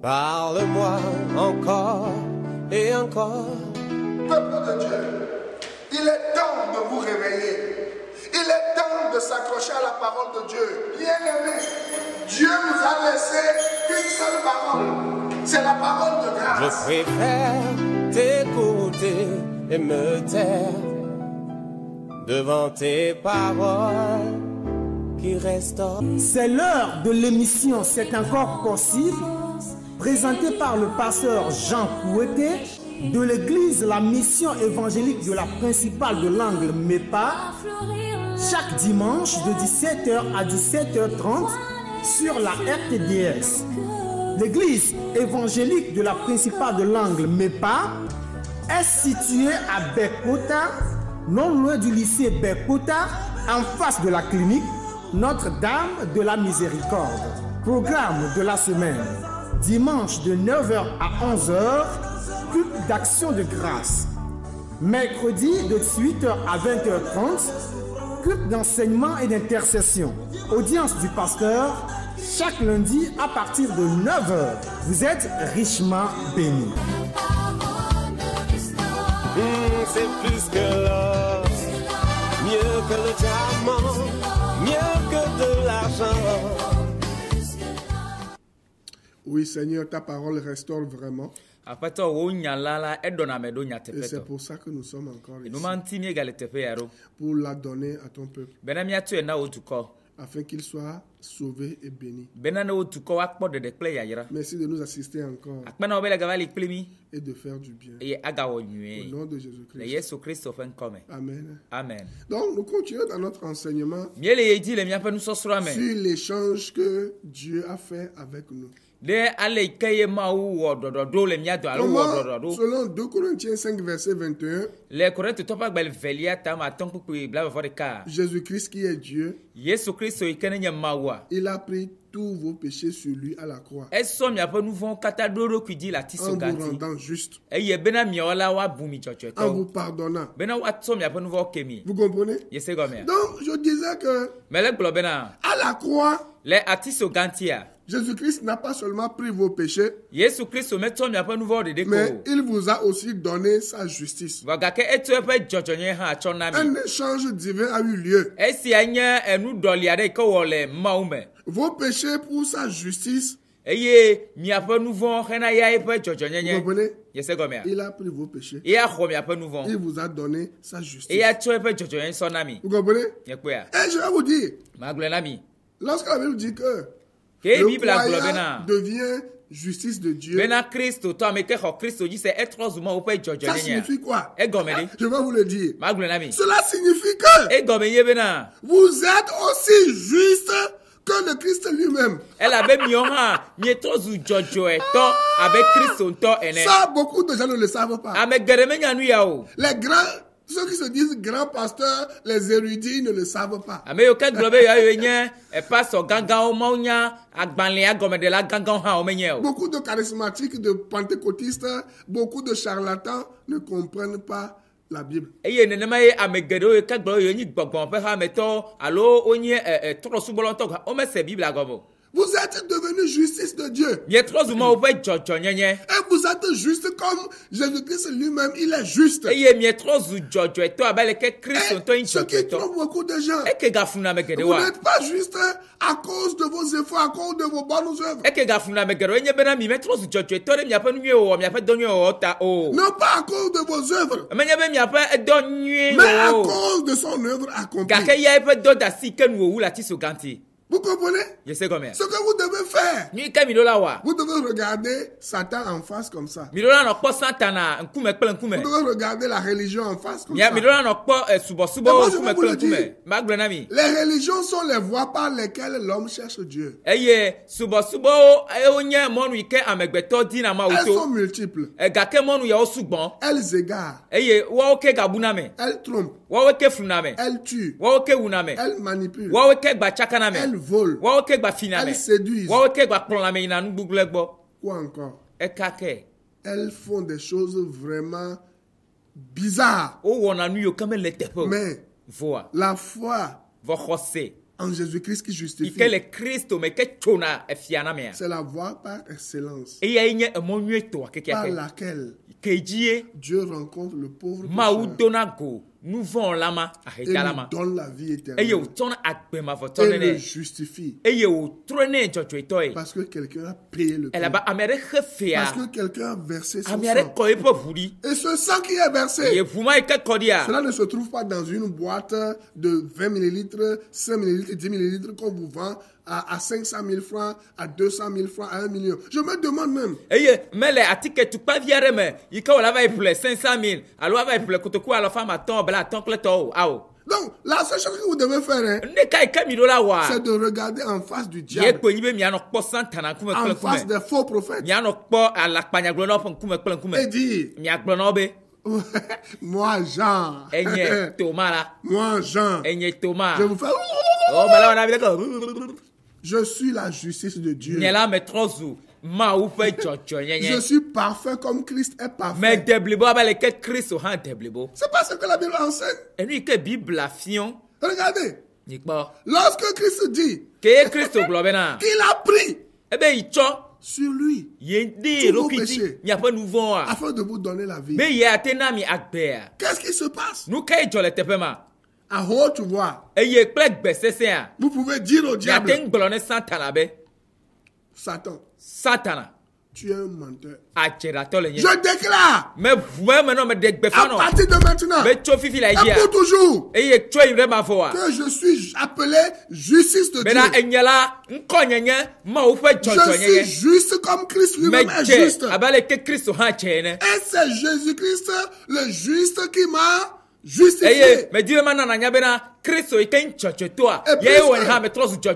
Parle-moi encore et encore. Peuple de Dieu, il est temps de vous réveiller. Il est temps de s'accrocher à la parole de Dieu. Bien-aimé, Dieu nous a laissé une seule parole. C'est la parole de grâce. Je préfère t'écouter et me taire devant tes paroles qui restaurent. C'est l'heure de l'émission C'est encore possible, présentée par le pasteur Jean Kouété de l'église La Mission évangélique de la principale de l'Angle MEPA, chaque dimanche de 17h à 17h30 sur la RTDS. L'église évangélique de la principale de l'Angle MEPA est située à Bekota, non loin du lycée Bekota, en face de la clinique Notre-Dame de la Miséricorde. Programme de la semaine: dimanche de 9h à 11h, culte d'action de grâce. Mercredi de 18h à 20h30, culte d'enseignement et d'intercession. Audience du pasteur chaque lundi à partir de 9h. Vous êtes richement bénis. C'est plus que l'or, mieux que le diamant, mieux que de l'argent. Oui, Seigneur, ta parole restaure vraiment. Et c'est pour ça que nous sommes encore ici. Pour la donner à ton peuple. Afin qu'il soit sauvé et béni. Merci de nous assister encore. Et de faire du bien. Au nom de Jésus-Christ. Amen. Amen. Donc, nous continuons dans notre enseignement sur l'échange que Dieu a fait avec nous. Selon 2 Corinthiens 5, verset 21, Jésus-Christ qui est Dieu, il a pris tous vos péchés sur lui à la croix, en vous rendant juste, en vous pardonnant. Vous comprenez? Donc, je disais que à la croix, Jésus-Christ n'a pas seulement pris vos péchés, mais il vous a aussi donné sa justice. Un échange divin a eu lieu. Vos péchés pour sa justice. Vous comprenez? Il a pris vos péchés. Il vous a donné sa justice. Vous comprenez? Et je vais vous dire, lorsque la Bible dit que le croyant devient justice de Dieu, ça signifie quoi? Je vais vous le dire. Cela signifie que vous êtes aussi juste que le Christ lui-même. Ça, beaucoup de gens ne le savent pas. Les grands, ceux qui se disent grands pasteurs, les érudits ne le savent pas. Beaucoup de charismatiques, de pentecôtistes, beaucoup de charlatans ne comprennent pas la Bible. Vous êtes devenu justice de Dieu. Et vous êtes juste comme Jésus-Christ lui-même, il est juste. Et ce qui trompe beaucoup de gens. Vous n'êtes pas juste à cause de vos efforts, à cause de vos bonnes œuvres. Non pas à cause de vos œuvres, mais à cause de son œuvre accomplie. Vous comprenez? Ce que vous devez faire, vous devez regarder Satan en face comme ça. Vous devez regarder la religion en face comme ça. Moi, je vais vous le dire. Les religions sont les voies par lesquelles l'homme cherche Dieu. Elles sont multiples. Elles égarent. Elles trompent. Elles tuent. Elles manipulent. Elles volent. Elles séduisent. Quoi encore? Elles font des choses vraiment bizarres. Mais la foi en Jésus-Christ qui justifie. C'est la voie par excellence par laquelle Dieu rencontre le pauvre pécheur et lui donne la vie éternelle et le justifie parce que quelqu'un a payé le prix, parce que quelqu'un a versé son sang. Et ce sang qui est versé, cela ne se trouve pas dans une boîte de 20 millilitres, 5 millilitres, 10 millilitres qu'on vous vend à 500 000 francs, à 200 000 francs, à 1 million. Je me demande même. Mais les articles tu pas virer mais il quand on va pour 500 000 alors va pour le coup à la femme attend bla tant que le tao. Donc, la seule chose que vous devez faire, c'est de regarder en face du diable, en face des faux prophètes, et dire, moi Jean, moi Jean, je vous fais, je suis la justice de Dieu. Je suis parfait comme Christ est parfait. C'est pas ce que la Bible enseigne. Regardez. Lorsque Christ dit qu'il a pris sur lui tous vos péchés afin de vous donner la vie. Qu'est-ce qui se passe? À haute voix, vous pouvez dire au diable, Satan, tu es un menteur. Je déclare, à partir de maintenant, et pour toujours, que je suis appelé justice de Dieu. Je suis juste comme Christ lui-même est juste. Et c'est Jésus-Christ, le juste, qui m'a justifié.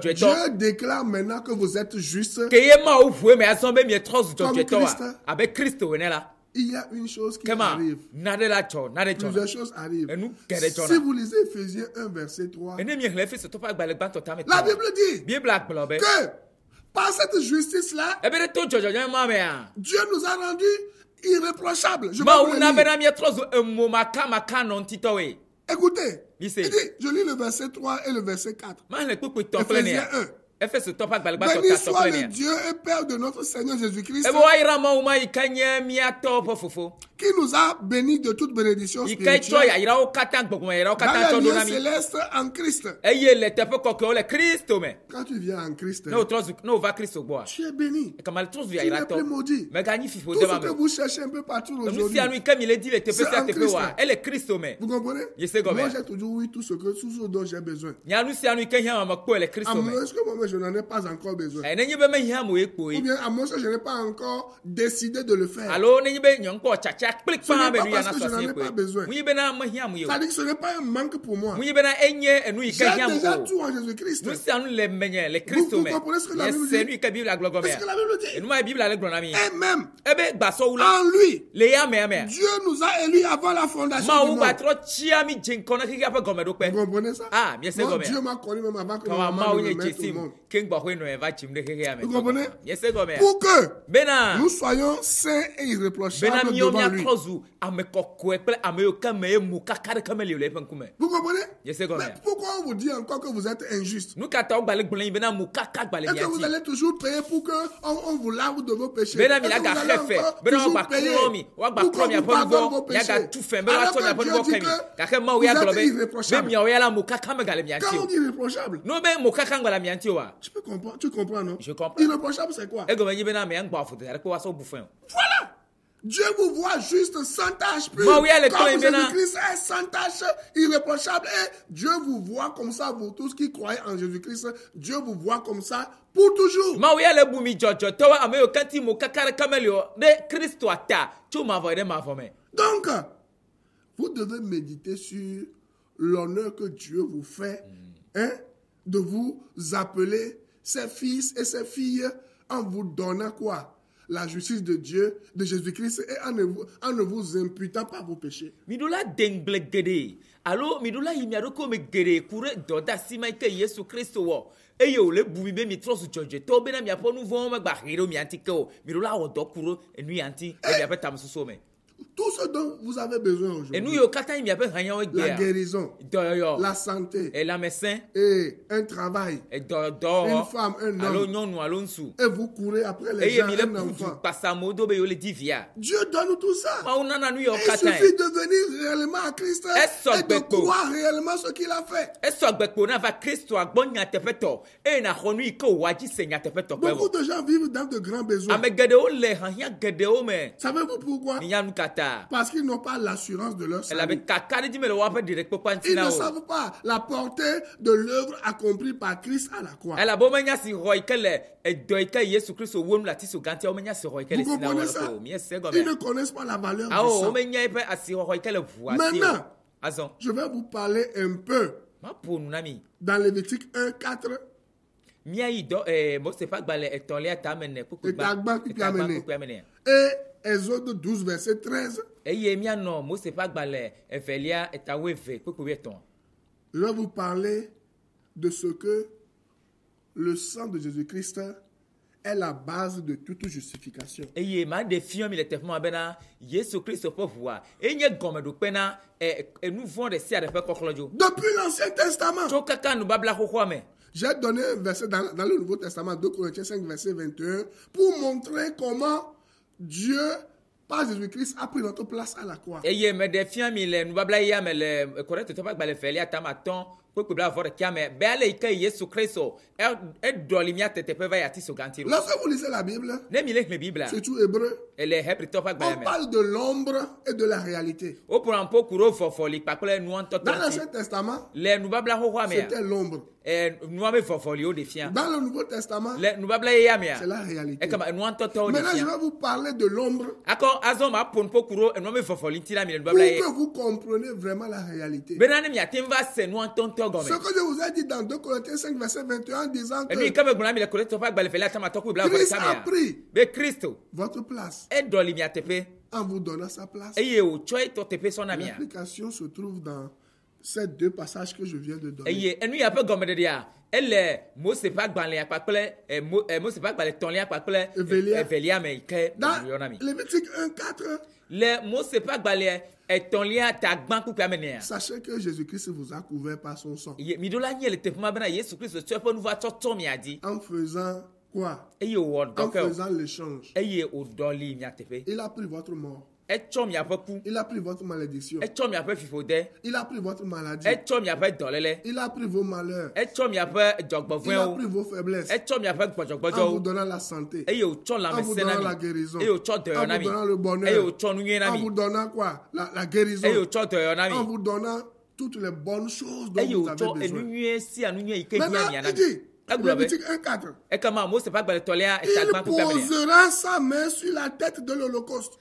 Je déclare maintenant que vous êtes juste comme Christ. Il y a une chose qui arrive. Plusieurs choses arrivent. Si vous lisez Ephésiens 1 verset 3, la Bible dit que par cette justice-là, Dieu nous a rendus irréprochables. Je écoutez, il dit, je lis le verset 3 et le verset 4. Ephésiens 1. Béni soit le Dieu et Père de notre Seigneur Jésus-Christ, qui nous a bénis de toute bénédiction spirituelle dans les lieux célestes en Christ. Quand tu viens en Christ, tu es béni. Tu n'es plus maudit. Tout ce que vous cherchez un peu partout aujourd'hui, c'est en Christ. Vous comprenez? Moi, j'ai toujours eu tout ce dont j'ai besoin. À moins que moi, je n'en ai pas encore besoin. Ou bien à moins que je n'ai pas encore décidé de le faire. Ce n'est pas parce que je n'en ai pas besoin. Ça dit que ce n'est pas un manque pour moi. J'ai déjà tout en Jésus-Christ. Vous comprenez ce que la Bible dit? Parce que la Bible dit. Et même en lui, Dieu nous a élus avant la fondation du monde. Vous comprenez ça? Bon, Dieu m'a connu même avant que maman ne me mette au monde. Vous comprenez? Pour que nous soyons saints et irréprochables devant lui. Vous comprenez? Mais pourquoi on vous dit encore que vous êtes injuste? Et que vous allez toujours payer pour qu'on vous lave de vos péchés. Et que vous allez encore toujours payer pour qu'on vous pardonne vos péchés. Alors que Dieu dit que vous êtes irréprochables. Quand on dit irréprochable, tu comprends, non? Je comprends. Irréprochable, c'est quoi? Voilà! Dieu vous voit juste sans tache pure. Comme Jésus-Christ est sans tache, irréprochable. Et Dieu vous voit comme ça, vous tous qui croyez en Jésus-Christ. Dieu vous voit comme ça pour toujours. Donc, vous devez méditer sur l'honneur que Dieu vous fait, de vous appeler ses fils et ses filles en vous donnant quoi? La justice de Dieu, de Jésus-Christ, et en ne vous imputant pas vos péchés. Alors, midula yimiaro ko me gere kure doda sima ke Yesu Kristo wo. Eye o le bumi be mi trosu jojo to be na mi apo nu vo me gba hiro mi anti ke o. Midula wo do kuro enu anti e mi apetam so me. Tout ce dont vous avez besoin aujourd'hui. La guérison, la santé, et un travail, une femme, un homme. Et vous courez après les gens, un enfant. Dieu donne tout ça. Il suffit de venir réellement à Christ et de croire réellement ce qu'il a fait. Beaucoup de gens vivent dans de grands besoins. Savez-vous pourquoi? Parce qu'ils n'ont pas l'assurance de leur salut. Ils ne savent pas la portée de l'œuvre accomplie par Christ à la croix. Vous comprenez ça? Ils ne connaissent pas la valeur du sang. Maintenant, je vais vous parler un peu dans Lévitique 1, 4. Et Exode 12, verset 13. Je vais vous parler de ce que le sang de Jésus-Christ est la base de toute justification. Depuis l'Ancien Testament. J'ai donné un verset dans le Nouveau Testament, 2 Corinthiens 5, verset 21, pour montrer comment Dieu, par Jésus-Christ, a pris notre place à la croix. Lorsque vous lisez la Bible, surtout Hébreu, on parle de l'ombre et de la réalité. Dans l'Ancien Testament, c'était l'ombre. Dans le Nouveau Testament, c'est la réalité. Maintenant, je vais vous parler de l'ombre pour que vous compreniez vraiment la réalité. Ce que je vous ai dit dans 2 Corinthiens 5, verset 21, en disant que Christ a pris votre place en vous donnant sa place. L'explication se trouve dans ces deux passages que je viens de donner. Dans Lévitique 1, 4, sachez que Jésus-Christ vous a couvert par son sang. En faisant quoi? En faisant l'échange. Il a pris votre mort. Il a pris votre malédiction. Il a pris votre maladie. Il a pris vos malheurs. Il a pris vos faiblesses. En vous donnant la santé. En vous donnant la guérison. En vous donnant le bonheur. En vous donnant quoi? La guérison. En vous donnant toutes les bonnes choses dont vous avez besoin. Maintenant, il dit, Lévitique 1:4. Il posera sa main sur la tête de l'Holocauste,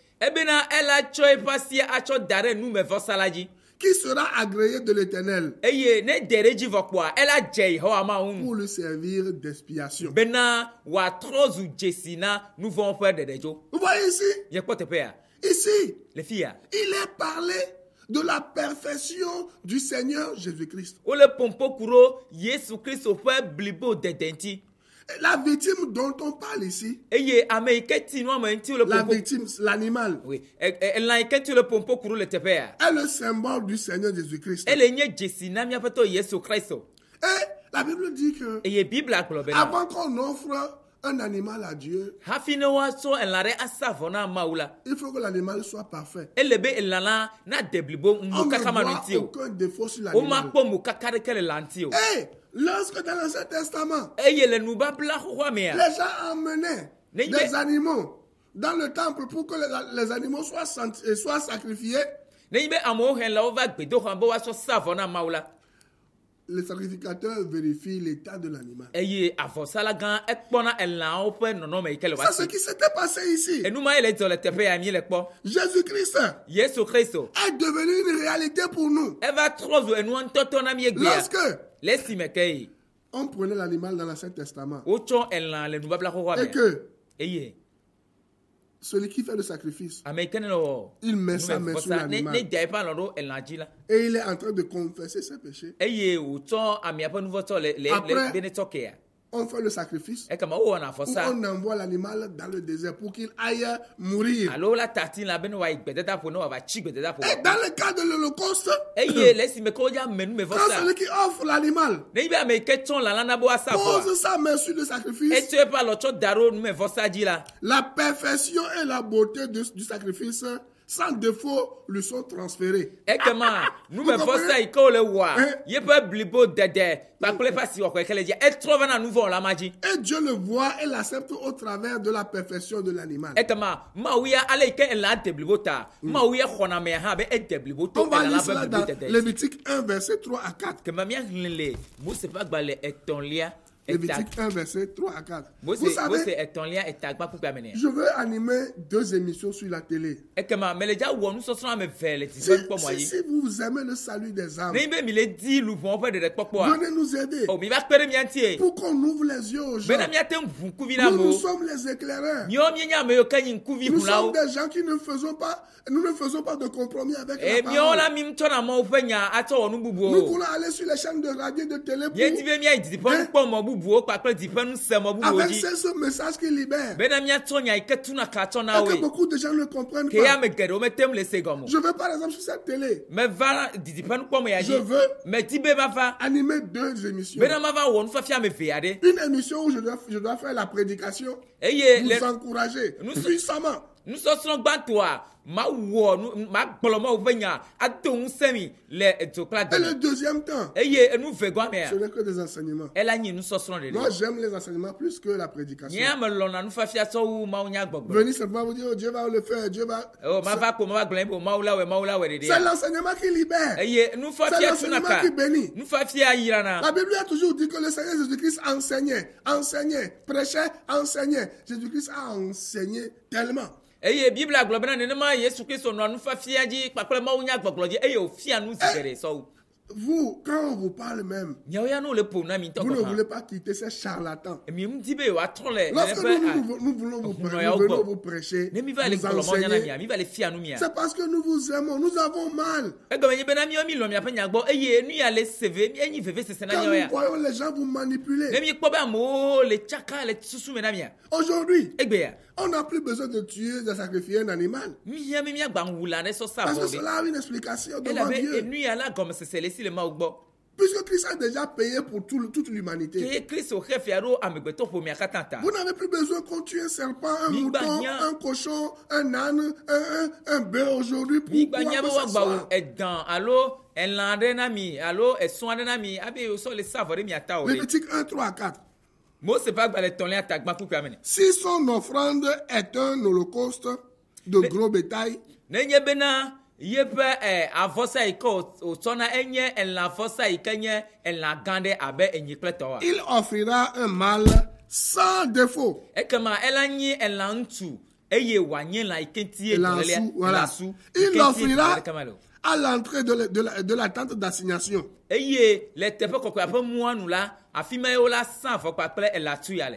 qui sera agréé de l'Éternel pour le servir d'expiation. Vous voyez ici, il est parlé de la perfection du Seigneur Jésus-Christ. La victime dont on parle ici, la victime, l'animal, est le symbole du Seigneur Jésus-Christ. Et la Bible dit que avant qu'on offre un animal à Dieu, il faut que l'animal soit parfait. On ne voit aucun défaut sur l'animal. Lorsque dans l'Ancien Testament, les gens emmenaient des animaux dans le temple pour que les animaux soient sacrifiés, le sacrificateur vérifie l'état de l'animal. C'est ce qui s'était passé ici. Jésus-Christ est devenu une réalité pour nous. Lorsque on prenait l'animal dans l'Ancien Testament et que celui qui fait le sacrifice, il met sa main sur l'animal et il est en train de confesser ses péchés. Après, on fait le sacrifice, ou on envoie l'animal dans le désert pour qu'il aille mourir. Et dans le cas de l'Holocauste, quand celui qui offre l'animal pose sa main sur le sacrifice, la perfection et la beauté du sacrifice sans défaut lui sont transférés. Et Dieu le voit et l'accepte au travers de la perfection de l'animal. On va lire cela dans Lévitique 1, verset 3 à 4. Lévitique 1, verset 3 à 4. Vous savez, je veux animer 2 émissions sur la télé. Si vous aimez le salut des âmes, venez nous aider pour qu'on ouvre les yeux aux gens. Nous sommes les éclaireurs. Nous sommes des gens qui ne faisons pas de compromis avec la parole. Nous voulons aller sur les chaînes de radio et de télé avec ce message qui libère. Et que beaucoup de gens ne comprennent pas. Je veux par exemple sur cette télé, je veux animer 2 émissions. Une émission où je dois faire la prédication, vous encourager puissamment. Et le deuxième temps, ce n'est que des enseignements. Moi, j'aime les enseignements plus que la prédication. Venez simplement vous dire, oh, Dieu va le faire, Dieu va... C'est l'enseignement qui libère. C'est l'enseignement qui bénit. La Bible a toujours dit que le Seigneur Jésus-Christ enseignait, prêchait, enseignait. Jésus-Christ a enseigné tellement. Vous, quand on vous parle même, vous ne voulez pas quitter ces charlatans. Lorsque nous voulons vous prêcher, nous enseigner, c'est parce que nous vous aimons, nous avons mal. Quand nous voyons les gens vous manipuler, aujourd'hui, on n'a plus besoin de tuer, de sacrifier un animal. Parce que cela a une explication devant Dieu. Puisque Christ a déjà payé pour toute l'humanité. Vous n'avez plus besoin qu'on tue un serpent, un mouton, un cochon, un âne, un bœuf aujourd'hui pour quoi que ce soit. Lévitique 1, 3 à 4. Si son offrande est un holocauste de gros bétail, il offrira un mâle sans défaut. Il l'offrira à l'entrée de la tente d'assignation.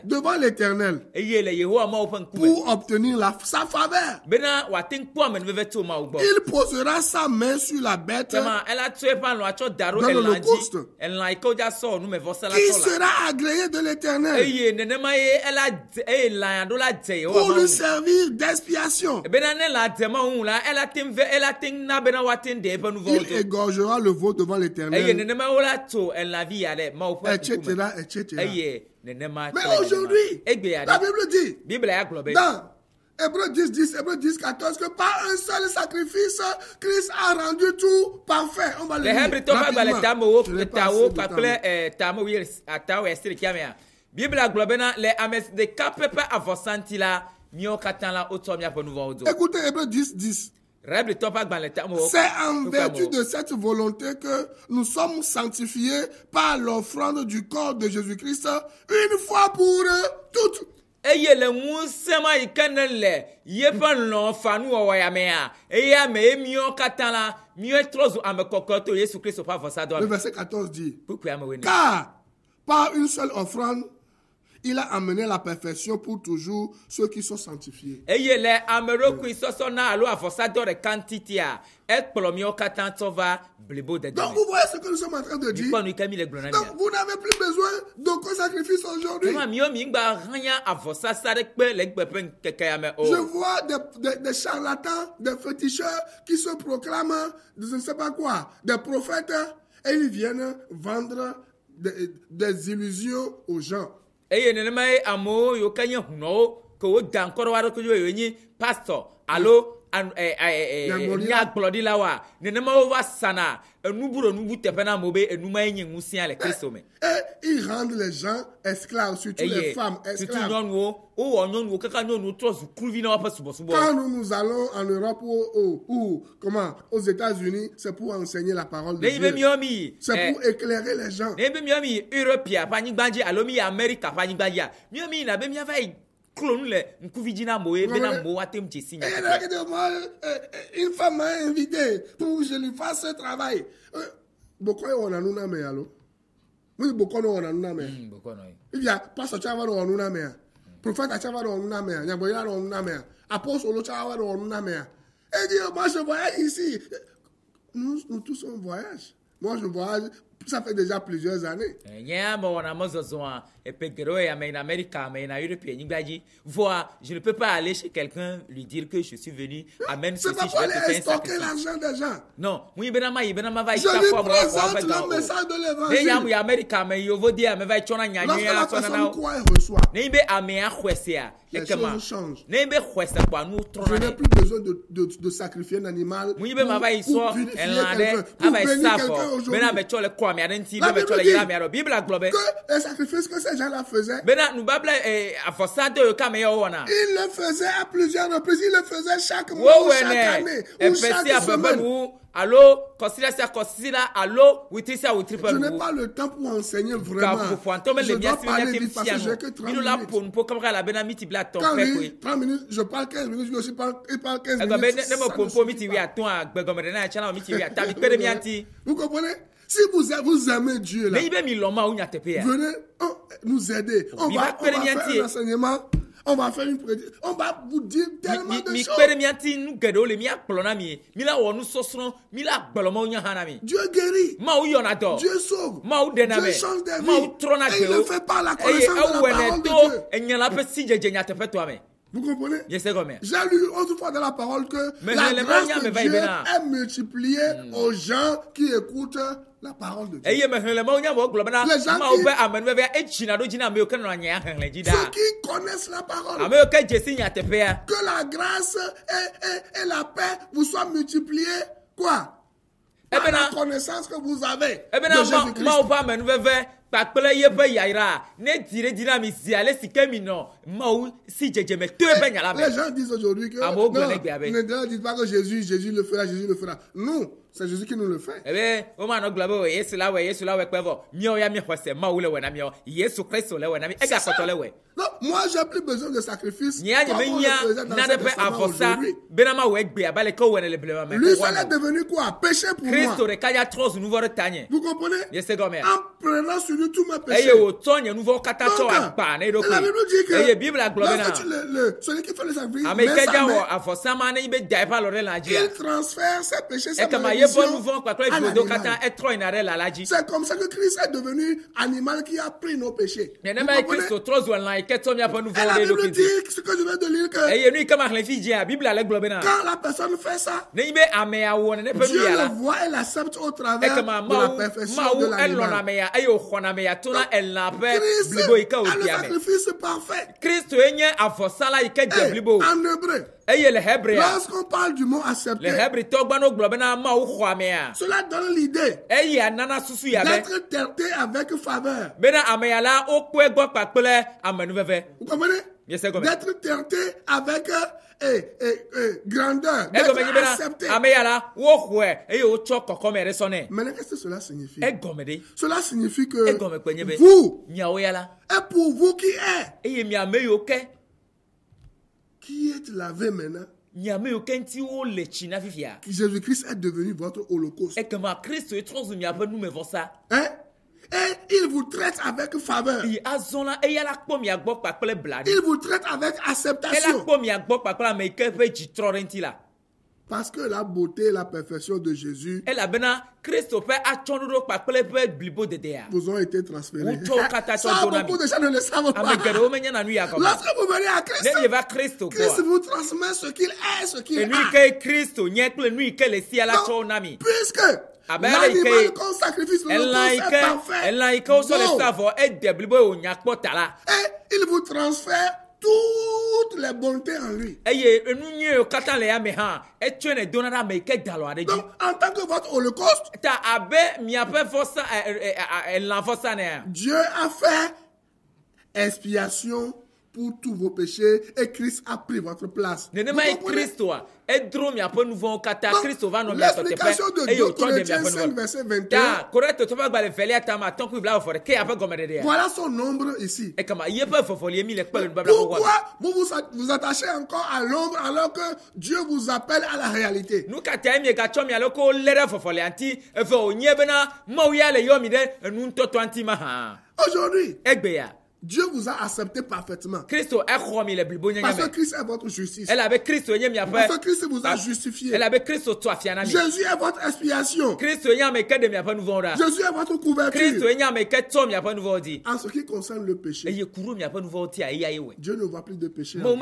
Devant l'Éternel pour obtenir sa faveur. Il posera sa main sur la bête dans l'Holocauste qui sera agréé de l'Éternel pour lui servir d'expiation. Il égorgera le veau devant l'Éternel, etc. Mais aujourd'hui, la Bible dit dans Hébreux 10, 14 que par un seul sacrifice, Christ a rendu tout parfait. On va le lire rapidement. Écoutez Hébreux 10. C'est en vertu de cette volonté que nous sommes sanctifiés par l'offrande du corps de Jésus-Christ une fois pour toutes. Le verset 14 dit: car par une seule offrande, Il a amené la perfection pour toujours ceux qui sont sanctifiés. Donc vous voyez ce que nous sommes en train de dire. Donc vous n'avez plus besoin d'aucun sacrifice aujourd'hui. Je vois des charlatans, des féticheurs qui se proclament, je ne sais pas quoi, des prophètes, et ils viennent vendre des illusions aux gens. Pastor, allô, et ils rendent les gens esclaves, surtout les femmes esclaves. Quand nous allons en Europe ou aux États-Unis, c'est pour enseigner la parole de Dieu. C'est pour éclairer les gens. Une femme m'a invité pour que je lui fasse ce travail. Beaucoup on a nous na me allo. Oui, beaucoup on a nous na me. Il y a pasteur Chava on nous na me. Prophète Chava on nous na me. Nyaboya on nous na me. Apôtre Chava on nous na me. Et dit moi je voyage ici. Nous tous on voyage. Moi je voyage. Ça fait déjà plusieurs années. Je ne peux pas aller chez quelqu'un lui dire que je suis venu. Amène ceci, je vais te faire stocker l'argent des gens. Non. Je lui présente le message de l'évangile. Lorsque la personne croit et reçoit, les choses changent. Je n'ai plus besoin de sacrifier un animal pour purifier quelqu'un aujourd'hui. La Bible dit que les sacrifices que ces gens-là faisaient, ils le faisaient à plusieurs reprises. Ils le faisaient chaque mois ou chaque année ou chaque semaine. Je n'ai pas le temps pour enseigner vraiment. Je dois parler vite parce que j'ai que 30 minutes. Quand 30 minutes, je parle 15 minutes, je aussi parle 15 minutes. Vous comprenez? Si vous aimez Dieu, là, venez nous aider. On va faire un enseignement. On va faire une prédication. On va vous dire tellement de choses. Dieu guérit. Dieu sauve. Dieu change des vies. Et il le fait par la connaissance de la parole de Dieu. Vous comprenez? J'ai lu autrefois dans la parole que la grâce de Dieu est multipliée aux gens qui écoutent la parole de Dieu. Les gens ceux qui connaissent la parole. Que la grâce et la paix vous soient multipliées. Quoi? Par la connaissance que vous avez de Jésus-Christ. Les gens disent aujourd'hui que ne dites pas que Jésus le fera. Nous, c'est Jésus qui nous le fait. Non, moi j'ai plus besoin de sacrifices. Lui, ça est devenu quoi? Péché pour moi. Vous comprenez? En prenant sur lui tous mes péchés. Donc, la Bible dit que celui qui fait le sacrifice il transfère ses péchés, ses malédictions à l'animal. C'est comme ça que Christ est devenu animal qui a pris nos péchés. Et la Bible dit ce que je viens de lire que quand la personne fait ça, Dieu le voit et l'accepte au travers de la perfection de l'animal. Christ a le sacrifice parfait. En hébreu, lorsqu'on parle du mot accepter, cela donne l'idée d'être traité avec faveur. Vous comprenez? D'être traité avec grandeur, d'être accepté. Maintenant, qu'est-ce que cela signifie? Cela signifie que vous, et pour vous qui êtes lavé maintenant, Jésus-Christ est devenu votre holocauste. Hein? Et il vous traite avec faveur. Il vous traite avec acceptation. Parce que la beauté et la perfection de Jésus vous ont été transférés. Ça, beaucoup de gens ne le savent pas. Lorsque vous venez à Christ, Christ vous transmet ce qu'il est, ce qu'il a. Donc, puisque l'animal qu'on sacrifie sur le corps est parfait, et il vous transfère toutes les bontés en lui. Donc, en tant que votre holocauste, Dieu a fait expiation pour tous vos péchés et Christ a pris votre place. L'explication de Corinthiens 5, verset 21. Voilà son nombre ici. Pourquoi vous vous attachez encore à l'ombre alors que Dieu vous appelle à la réalité? Aujourd'hui, Dieu vous a accepté parfaitement. Parce que Christ est votre justice. Parce que Christ vous a justifié. Jésus est votre expiation. Jésus est votre couverture. En ce qui concerne le péché, Dieu ne voit plus de péché. Quand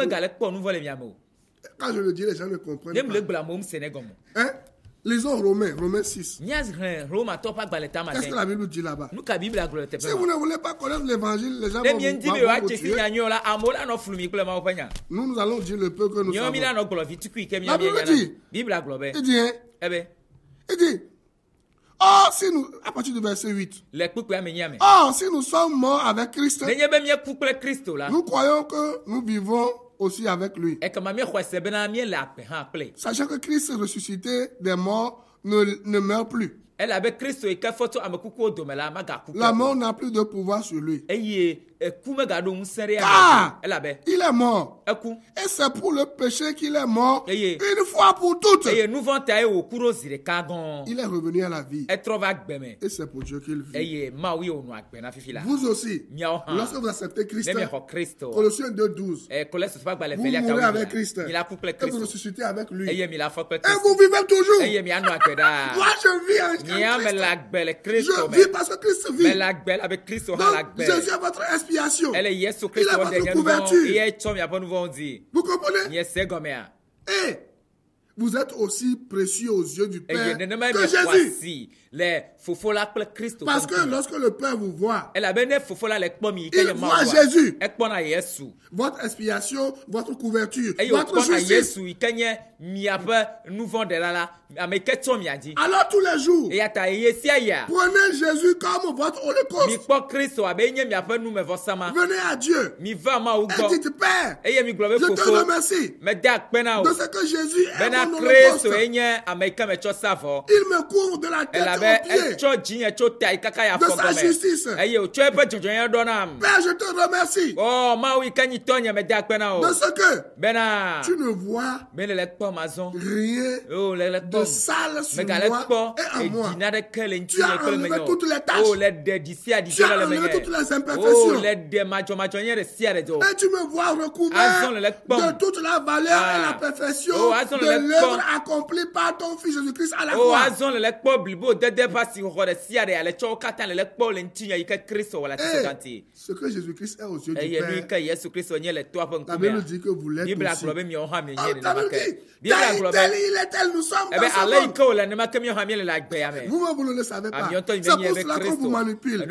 je le dis, les gens ne comprennent pas. Hein? Lisons Romains 6. Qu'est-ce que la Bible dit là-bas? Si vous ne voulez pas connaître l'évangile, les gens vont vous tuer. Nous allons dire le peu que nous savons. La Bible dit, il dit, or, si nous, à partir du verset 8, or, si nous sommes morts avec Christ, nous croyons que nous vivons aussi avec lui. Sachant que Christ ressuscité des morts ne meurt plus. La mort n'a plus de pouvoir sur lui. Ah, il est mort. Et c'est pour le péché qu'il est mort une fois pour toutes. Il est revenu à la vie. Et c'est pour Dieu qu'il vit. Vous aussi, lorsque vous acceptez Christ, Colossiens 2:12, vous mourrez avec Christ et vous ressuscitez avec lui. Et vous vivez toujours. Moi, je vis en Christ. Je vis parce que Christ vit. Donc, Jésus est votre expiation. Il est votre couverture. Vous comprenez? Et vous êtes aussi précieux aux yeux du Père que Jésus. Parce que lorsque le Père vous voit, il voit Jésus. Votre expiation, votre couverture, votre justice. Alors tous les jours, prenez Jésus comme votre holocauste. Venez à Dieu et dites, Père, je te remercie de ce que Jésus est mon holocauste. Il me couvre de la tête aux pieds de sa justice. Père, je te remercie de ce que tu ne vois rien de sale sur moi et en moi. Tu as enlevé toutes les tâches. Tu as enlevé toutes les imperfections. Et tu me vois recouvert de toute la valeur et la perfection de l'œuvre accomplie par ton Fils Jésus-Christ à la croix. Ce que Jésus-Christ est aux yeux du Père, la Bible dit que vous l'êtes aussi. Tel il est tel, nous sommes dans ce monde. Vous ne le savez pas. C'est pour cela qu'on vous manipule.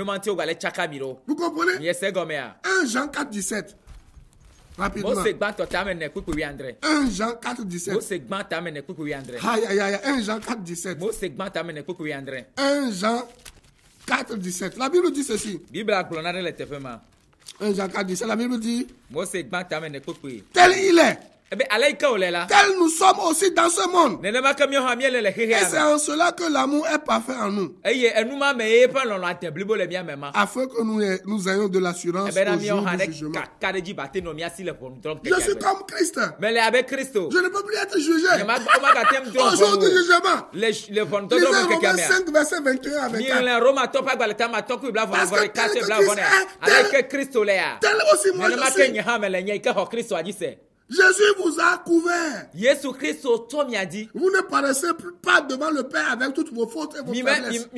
Vous comprenez? 1 Jean 4:17. Rapidement. 1 Jean 4:17. 1 Jean 4:17. 1 Jean 4:17. La Bible dit ceci. 1 Jean 4:17. La Bible dit, tel il est. tel nous sommes aussi dans ce monde. Et c'est en cela que l'amour est parfait en nous. Afin que nous ayons de l'assurance au jour du jugement. Je suis comme Christ. Je ne peux plus être jugé. Au jour du jugement. Lisez Romains 5, verset 21 avec 4. Parce que tel aussi moi je suis. Jésus vous a couvert. Vous ne paraissez pas devant le Père avec toutes vos fautes et vos faiblesses.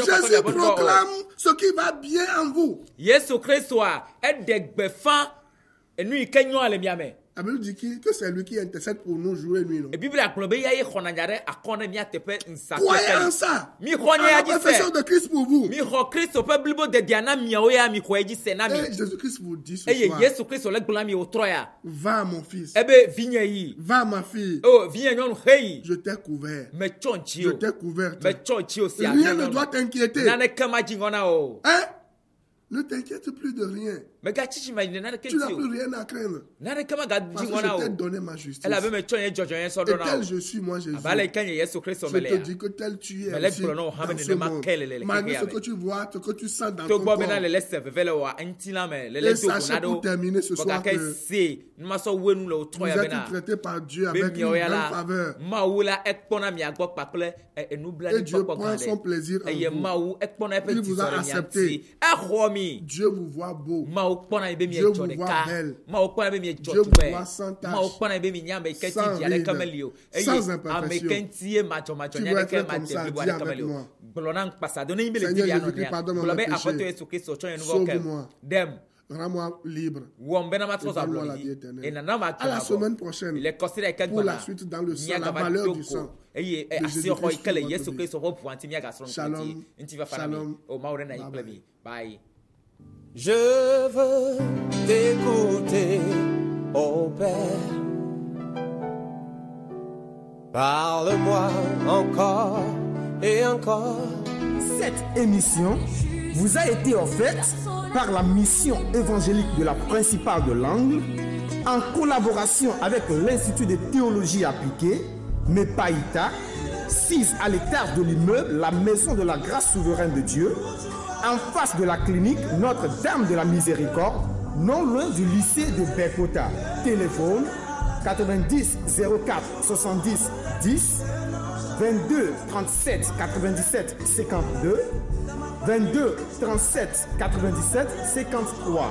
Jésus proclame ce qui va bien en vous. La Bible dit que c'est lui qui intercède pour nous jour et nuit. Croyez en ça. La perfection de Christ pour vous. Et Jésus-Christ vous dit ce soir. Va mon fils. Va ma fille. Je t'ai couvert. Je t'ai couverte. Rien ne doit t'inquiéter. Hein? Ne t'inquiète plus de rien. Tu n'as plus rien à craindre. Parce que je t'ai donné ma justice. Et tel je suis, moi Jésus. Je te dis que tel tu es aussi dans ce monde. Malgré ce que tu vois, ce que tu sens dans ton corps. Et sachez pour terminer ce soir que vous êtes traités par Dieu avec une grande faveur. Et Dieu prend son plaisir en vous. Il vous a accepté. Dieu vous voit beau. Dieu vous voit belle. Dieu vous voit sans tache, sans ride, sans imperfection. Tu dois être comme ça, dis avec moi. Seigneur Jésus-Christ, pardonne-moi mes péchés. Sauve-moi. Rends-moi libre. Donne-moi la vie éternelle. À la semaine prochaine, pour la suite dans le sang, la valeur du sang de Jésus-Christ. Shalom. Shalom. Bye. Je veux t'écouter, ô Père. Parle-moi encore et encore. Cette émission vous a été offerte par la mission évangélique de la Principale de l'Angle en collaboration avec l'Institut de théologie appliquée, MEPAITA, 6 à l'étage de l'immeuble La Maison de la Grâce Souveraine de Dieu, en face de la clinique Notre-Dame de la Miséricorde, non loin du lycée de Bekota. Téléphone 90 04 70 10 22 37 97 52 22 37 97 53.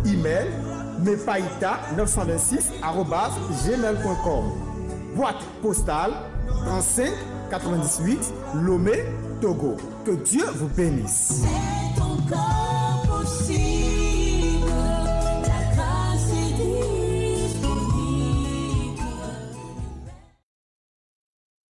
Email mepaita926@gmail.com. Boîte postale 35 98 Lomé, Togo. Que Dieu vous bénisse.